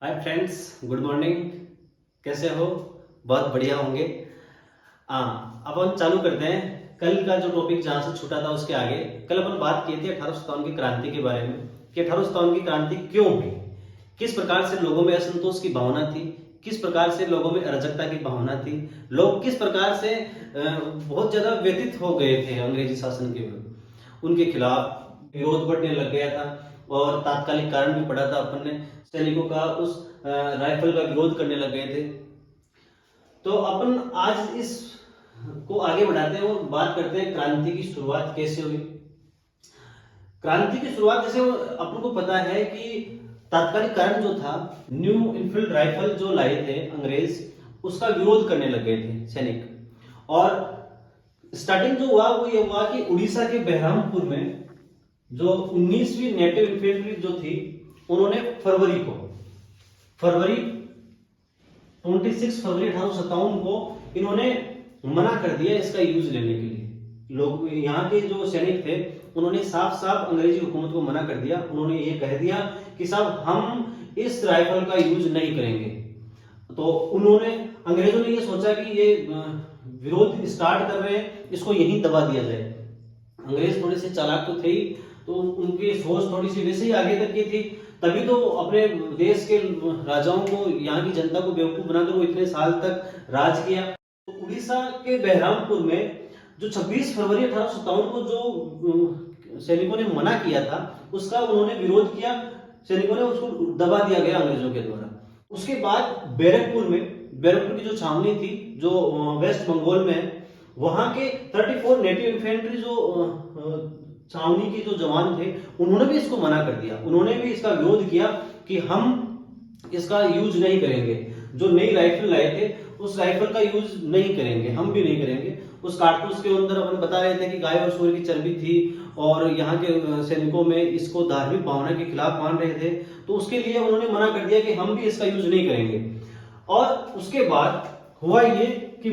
Hi friends, good morning. कैसे हो? बहुत बढ़िया होंगे। अब हम चालू करते हैं कल का जो टॉपिक जहां से छूटा था उसके आगे। कल अपन बात की थी 1857 की क्रांति के बारे में कि 1857 की क्रांति क्यों हुई, किस प्रकार से लोगों में असंतोष की भावना थी, किस प्रकार से लोगों में अराजकता की भावना थी, लोग किस प्रकार से बहुत ज्यादा व्यथित हो गए थे अंग्रेजी शासन के विरुद्ध, उनके खिलाफ विरोध बढ़ने लग गया था। और तात्कालिक कारण भी पड़ा था, अपन ने सैनिकों का उस राइफल का विरोध करने लग गए थे। तो अपन आज इस को आगे बढ़ाते हैं और बात करते हैं क्रांति की शुरुआत कैसे हुई। क्रांति की शुरुआत जैसे अपन को पता है कि तात्कालिक कारण जो था, न्यू इनफील्ड राइफल जो लाए थे अंग्रेज, उसका विरोध करने लग गए थे सैनिक। और स्टार्टिंग जो हुआ वो ये हुआ कि उड़ीसा के बहरामपुर में जो 19वीं नेटिव इन्फेंट्री जो थी, उन्होंने फरवरी 26 फरवरी 1857 को इन्होंने मना कर दिया इसका यूज लेने के लिए। लोग यहाँ के जो सैनिक थे उन्होंने साफ साफ अंग्रेजी हुकूमत को मना कर दिया। उन्होंने ये कह दिया कि साहब हम इस राइफल का यूज नहीं करेंगे। तो उन्होंने अंग्रेजों ने ये सोचा कि ये विरोध स्टार्ट कर रहे हैं, इसको यहीं दबा दिया जाए। अंग्रेज थोड़े से चालाक तो थे ही, तो उनकी सोच थोड़ी सी वैसे ही आगे तक की थी। तभी तो अपने देश के राजाओं को, यहाँ की जनता को बेवकूफ बनाकर वो इतने साल तक राज किया। तो उड़ीसा के बहरामपुर में जो 26 फरवरी 1857 को जो सैनिकों ने मना किया था, उसका उन्होंने विरोध किया। सैनिकों ने उसको दबा दिया गया अंग्रेजों के द्वारा। उसके बाद बैरकपुर की जो छावनी थी जो वेस्ट बंगाल में है, वहां के 34 नेटिव इन्फेंट्री जो छावनी के जो जवान थे, उन्होंने भी इसको मना कर दिया। उन्होंने भी इसका विरोध किया कि हम इसका यूज नहीं करेंगे। जो नई राइफल लाए थे उस राइफल का यूज नहीं करेंगे, हम भी नहीं करेंगे। उस कारतूस के अंदर अपन बता रहे थे कि गाय और सूअर की चर्बी थी और यहाँ के सैनिकों में इसको धार्मिक भावना के खिलाफ मान रहे थे, तो उसके लिए उन्होंने मना कर दिया कि हम भी इसका यूज नहीं करेंगे। और उसके बाद हुआ ये कि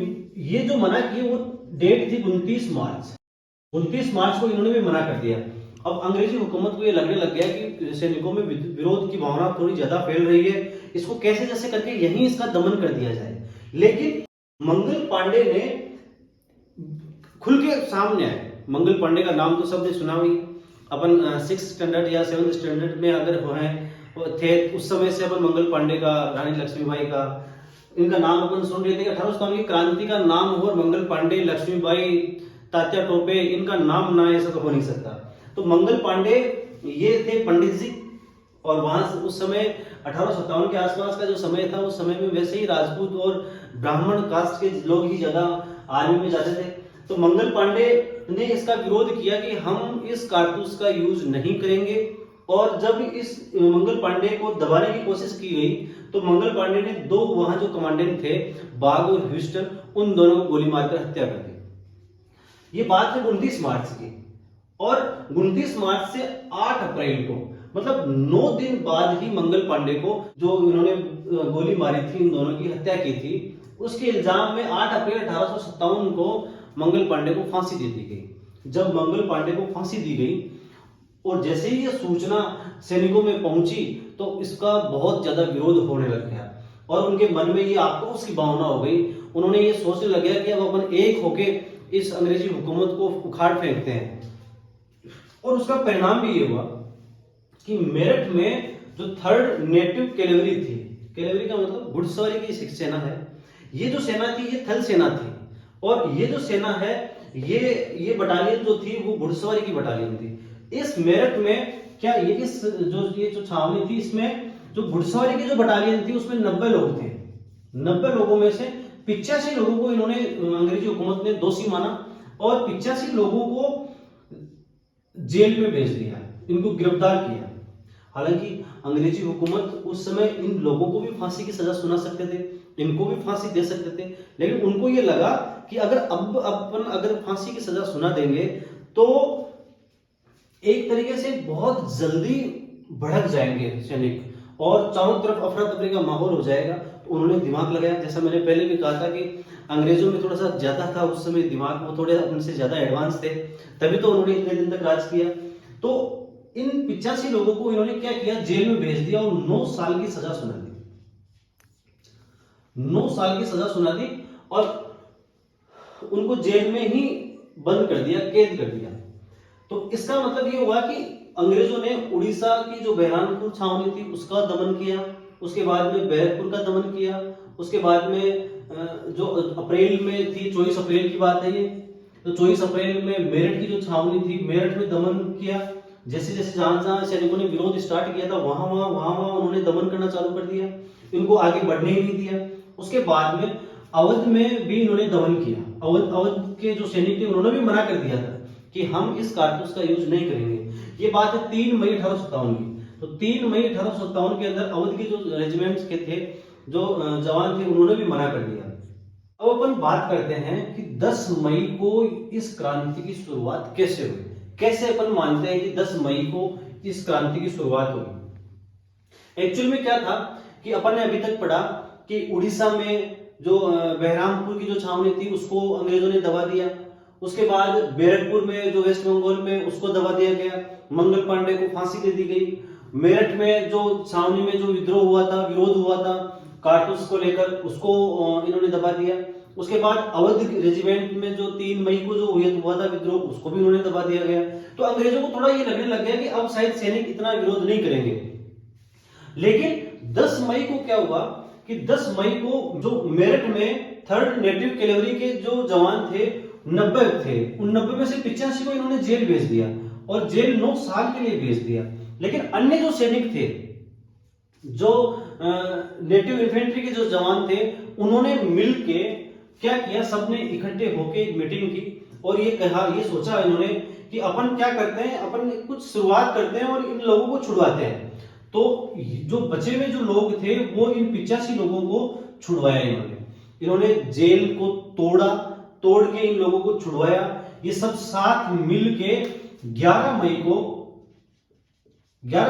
ये जो मना किए वो डेट थी 29 मार्च। 29 मार्च को इन्होंने भी मना कर दिया। अब अंग्रेजी हुकूमत को ये लगने लग गया कि सैनिकों में विरोध की भावना थोड़ी ज्यादा फैल रही है, इसको कैसे जैसे करके यहीं इसका दमन कर दिया जाए। लेकिन मंगल पांडे ने खुल के सामने आए। मंगल पांडे का नाम तो सबने सुना हुई। अपन 6th स्टैंडर्ड या 7th स्टैंडर्ड में अगर थे उस समय से अपन मंगल पांडे का, रानी लक्ष्मीबाई का, इनका नाम अपन सुन रहे थे। 1857 की क्रांति का नाम हो और मंगल पांडे, लक्ष्मीबाई, तात्या टोपे, इनका नाम ना ऐसा तो हो नहीं सकता। तो मंगल पांडे ये थे पंडित जी। और वहां उस समय 1857 के आसपास का जो समय था, उस समय में वैसे ही राजपूत और ब्राह्मण कास्ट के लोग ही ज्यादा आर्मी में जाते थे। तो मंगल पांडे ने इसका विरोध किया कि हम इस कारतूस का यूज नहीं करेंगे। और जब इस मंगल पांडे को दबाने की कोशिश की गई तो मंगल पांडे ने दो वहां जो कमांडेंट थे, बाग और ह्यूस्टन, उन दोनों को गोली मारकर हत्या कर दी। ये बात है 29 मार्च की। और 29 मार्च से 8 अप्रैल को, मतलब 9 दिन बाद ही मंगल पांडे को, जो इन्होंने गोली मारी थी, इन दोनों की हत्या की थी, उसके इल्जाम में 8 अप्रैल 1857 को मंगल पांडे को फांसी दे दी गई। जब मंगल पांडे को फांसी दी गई और जैसे ही ये सूचना सैनिकों में पहुंची तो इसका बहुत ज्यादा विरोध होने लग गया और उनके मन में ये आक्रोश की भावना हो गई। उन्होंने ये सोचने लग गया कि अब अपन एक होके इस अंग्रेजी हुकूमत को उखाड़ फेंकते हैं। और उसका परिणाम भी ये हुआ कि मेरठ में जो 3rd नेटिव कैवेलरी थी, कैवेलरी का मतलब घुड़सवारी की सेना है, ये जो सेना थी ये थल सेना थी। और ये जो सेना है, ये बटालियन जो थी वो घुड़सवारी की बटालियन थी। इस मेरठ में क्या ये जो छावनी थी, इसमें जो घुड़सवारी की जो बटालियन थी उसमें 90 लोग थे। 90 लोगों में से 85 लोगों को इन्होंने, अंग्रेजी हुकूमत ने दोषी माना और 85 लोगों को जेल में भेज दिया, इनको गिरफ्तार किया। हालांकि अंग्रेजी हुकूमत उस समय इन लोगों को भी फांसी की सजा सुना सकते थे, इनको भी फांसी दे सकते थे, लेकिन उनको ये लगा कि अगर फांसी की सजा सुना देंगे तो एक तरीके से बहुत जल्दी भड़क जाएंगे सैनिक और चारों तरफ अफरा तफरी का माहौल हो जाएगा। तो उन्होंने दिमाग लगाया, जैसा मैंने पहले भी कहा था कि अंग्रेजों में थोड़ा सा ज्यादा था उस समय दिमाग, वो थोड़े उनसे ज्यादा एडवांस थे, तभी तो उन्होंने इतने दिन तक राज किया। तो इन 85 लोगों को इन्होंने क्या किया, जेल में भेज दिया और 9 साल की सजा सुना दी। 9 साल की सजा सुना दी और उनको जेल में ही बंद कर दिया, कैद कर दिया। तो इसका मतलब ये हुआ कि अंग्रेजों ने उड़ीसा की जो बहरामपुर छावनी थी उसका दमन किया, उसके बाद में बैरकपुर का दमन किया, उसके बाद में जो अप्रैल में थी, 24 अप्रैल की बात है ये, तो 24 अप्रैल में मेरठ की जो छावनी थी, मेरठ में दमन किया। जैसे जैसे जहां जहां सैनिकों ने विरोध स्टार्ट किया था वहां उन्होंने दमन करना चालू कर दिया, इनको आगे बढ़ने ही नहीं दिया। उसके बाद में अवध में भी इन्होंने दमन किया। अवध के जो सैनिक थे उन्होंने भी मना कर दिया था कि हम इस कारतूस का यूज नहीं करेंगे। ये बात है 3 मई 1857 की। तो 3 मई 1857 के अंदर अवध के जो रेजिमेंट्स के थे, जो जवान थे, उन्होंने भी मना कर दिया। अब अपन बात करते हैं कि 10 मई को इस क्रांति की शुरुआत कैसे हुई, कैसे अपन मानते हैं कि 10 मई को इस क्रांति की शुरुआत हुई। एक्चुअल में क्या था कि अपन ने अभी तक पढ़ा कि उड़ीसा में जो बहरामपुर की जो छावनी थी उसको अंग्रेजों ने दबा दिया। उसके बाद बैरकपुर में जो वेस्ट बंगाल में उसको दबा दिया गया, मंगल पांडे को फांसी दे दी गई। मेरठ में जो छावनी में जो विद्रोह हुआ था, विरोध हुआ था कारतूस को लेकर, उसको इन्होंने दबा दिया। उसके बाद अवध रेजिमेंट में जो 3 मई को जो हुआ था विद्रोह, उसको भी उन्होंने दबा दिया गया। तो अंग्रेजों को थोड़ा ये लगने लग गया कि अब शायद सैनिक इतना विरोध नहीं करेंगे। लेकिन 10 मई को क्या हुआ कि 10 मई को जो मेरठ में 3rd नेटिव कैवेलरी के जो जवान थे 90 थे, उन 90 में से 85 को इन्होंने जेल भेज दिया और जेल 9 साल के लिए भेज दिया। लेकिन अन्य जो सैनिक थे, जो नेटिव इन्फेंट्री के जो जवान थे, उन्होंने मिलके क्या किया, सबने इकट्ठे होके एक मीटिंग की और ये कहा, ये सोचा इन्होंने कि अपन क्या करते हैं, अपन कुछ शुरुआत करते हैं और इन लोगों को छुड़वाते हैं। तो जो बचे हुए जो लोग थे वो इन 85 लोगों को छुड़वाया इन्होंने जेल को तोड़ के इन लोगों को छुड़वाया। ये सब साथ मिलके 11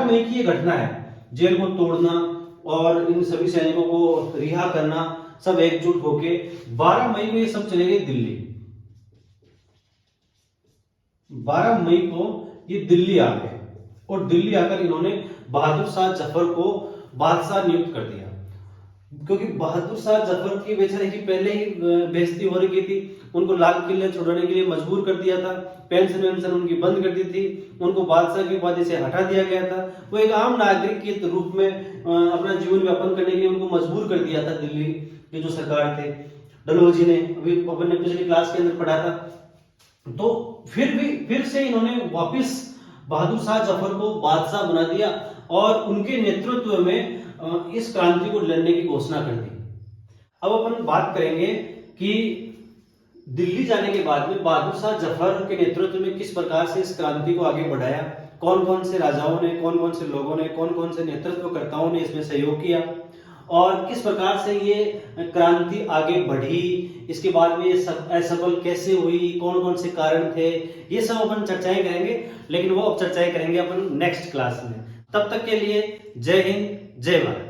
मई की ये घटना है, जेल को तोड़ना और इन सभी सैनिकों को रिहा करना, सब एकजुट होके 12 मई को ये सब चले गए दिल्ली। 12 मई को ये दिल्ली आ गए और दिल्ली आकर इन्होंने बहादुर शाह जफर को बादशाह नियुक्त कर दिया, क्योंकि बहादुर शाह जफर की बेचारे की पहले ही बेइज्जती हो रही थी। उनको लाल किले छुड़ाने के लिए मजबूर कर दिया था, पेंशन वेंशन उनकी बंद कर दी थी, उनको बादशाह की उपाधि से हटा दिया गया था। वो एक आम नागरिक के रूप में अपना जीवन यापन करने के लिए उनको मजबूर कर दिया था दिल्ली के जो सरकार थे, डलहौजी ने, अभी अपन ने पिछली क्लास के अंदर पढ़ा था। तो फिर से इन्होंने वापिस बहादुर शाह जफर को बादशाह बना दिया और उनके नेतृत्व में इस क्रांति को लड़ने की घोषणा कर दी। अब अपन बात करेंगे कि दिल्ली जाने के बाद में बहादुर शाह जफर के नेतृत्व में किस प्रकार से इस क्रांति को आगे बढ़ाया, कौन कौन से राजाओं ने, कौन कौन से लोगों ने, कौन कौन से नेतृत्वकर्ताओं ने इसमें सहयोग किया और किस प्रकार से ये क्रांति आगे बढ़ी, इसके बाद में ये असफल कैसे हुई, कौन कौन से कारण थे, ये सब अपन चर्चाएं करेंगे। लेकिन वो अब चर्चाएं करेंगे अपन नेक्स्ट क्लास में। तब तक के लिए जय हिंद, जय भारत।